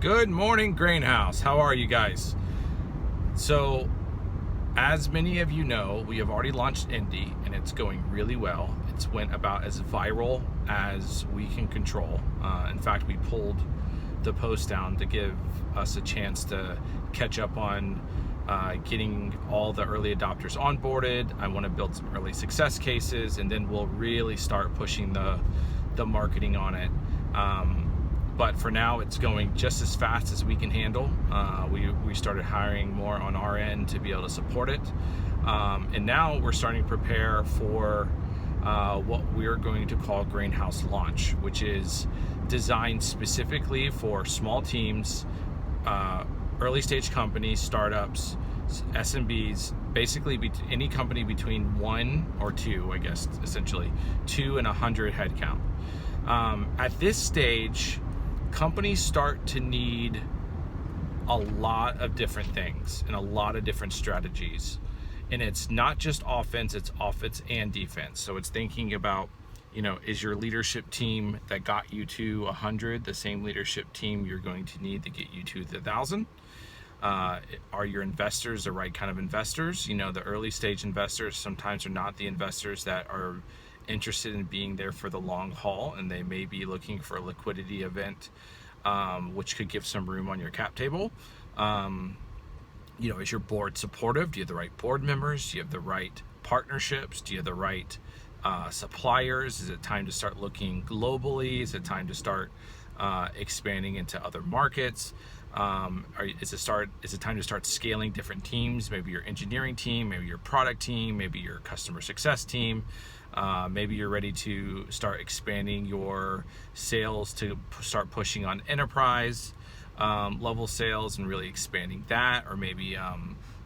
Good morning, Grainhouse. How are you guys? So, as many of you know, we have already launched Indie, and it's going really well. It's went about as viral as we can control. In fact, we pulled the post down to give us a chance to catch up on getting all the early adopters onboarded. I want to build some early success cases, and then we'll really start pushing the marketing on it. But for now, it's going just as fast as we can handle. We started hiring more on our end to be able to support it. And now we're starting to prepare for what we're going to call Grainhouse Launch, which is designed specifically for small teams, early stage companies, startups, SMBs, basically any company between 1 or 2, I guess, essentially, 2 and 100 headcount. At this stage, companies start to need a lot of different things and a lot of different strategies. And it's not just offense, it's offense and defense. So it's thinking about, is your leadership team that got you to 100 the same leadership team you're going to need to get you to the 1,000? Are your investors the right kind of investors? The early stage investors sometimes are not the investors that are interested in being there for the long haul, and they may be looking for a liquidity event, which could give some room on your cap table. Is your board supportive? Do you have the right board members? Do you have the right partnerships? Do you have the right suppliers? Is it time to start looking globally? Is it time to start expanding into other markets? Is it time to start scaling different teams? Maybe your engineering team, maybe your product team, maybe your customer success team. Maybe you're ready to start expanding your sales to start pushing on enterprise level sales and really expanding that, or maybe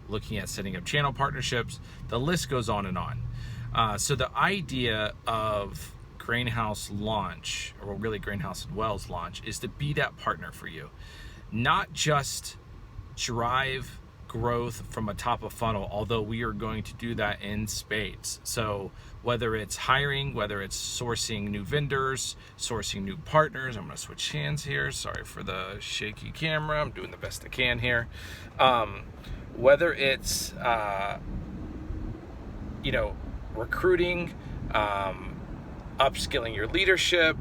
looking at setting up channel partnerships. The list goes on and on. So the idea of Grainhouse Launch, or really Grainhouse and Wells Launch, is to be that partner for you. Not just drive growth from a top of funnel, although we are going to do that in spades. So whether it's hiring, whether it's sourcing new vendors, sourcing new partners, I'm going to switch hands here. Sorry for the shaky camera. I'm doing the best I can here. Whether it's, recruiting, upskilling your leadership,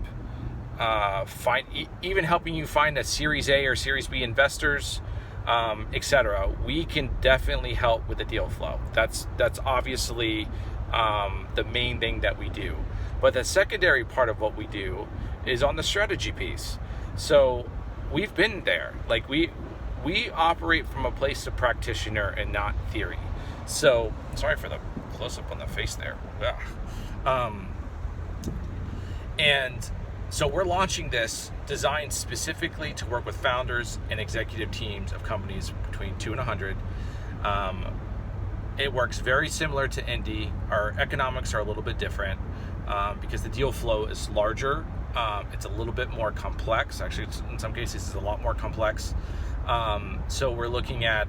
even helping you find a Series A or Series B investors, etc. We can definitely help with the deal flow. That's obviously the main thing that we do. But the secondary part of what we do is on the strategy piece. So we've been there. Like we operate from a place of practitioner and not theory. So sorry for the close-up on the face there. And so we're launching this designed specifically to work with founders and executive teams of companies between 2 and 100. It works very similar to Indie. Our economics are a little bit different because the deal flow is larger. It's a little bit more complex. Actually, in some cases, it's a lot more complex. So we're looking at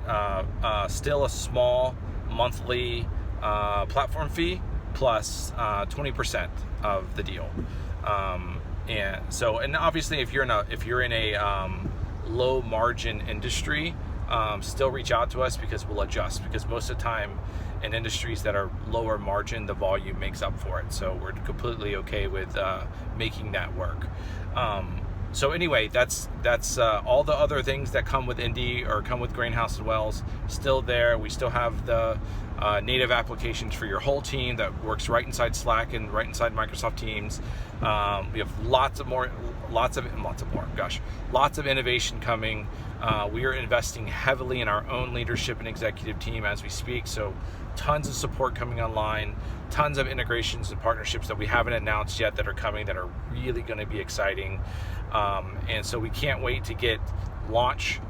still a small monthly platform fee plus 20% of the deal. And obviously, if you're in a low margin industry, still reach out to us because we'll adjust. Because most of the time, in industries that are lower margin, the volume makes up for it. So we're completely okay with making that work. So anyway, that's all the other things that come with Indie or come with Grainhouse and Wells still there. We still have the native applications for your whole team that works right inside Slack and right inside Microsoft Teams. We have lots of innovation coming. We are investing heavily in our own leadership and executive team as we speak. So tons of support coming online, tons of integrations and partnerships that we haven't announced yet that are coming that are really going to be exciting. And so we can't wait to get launched,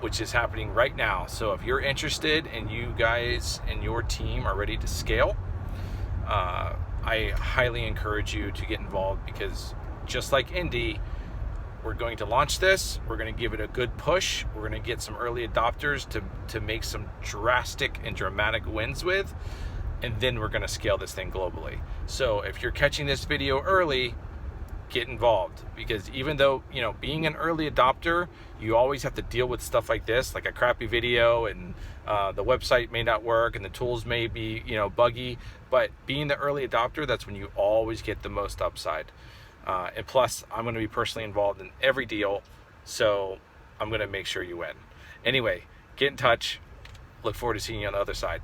which is happening right now. So if you're interested and you guys and your team are ready to scale, I highly encourage you to get involved, because just like Indie, we're going to launch this. We're going to give it a good push. We're going to get some early adopters to make some drastic and dramatic wins with, and then we're going to scale this thing globally. So if you're catching this video early, get involved, because even though, you know, being an early adopter, you always have to deal with stuff like this, like a crappy video, and the website may not work, and the tools may be, you know, buggy. But being the early adopter, that's when you always get the most upside. And plus, I'm going to be personally involved in every deal, so I'm going to make sure you win. Anyway, get in touch. Look forward to seeing you on the other side.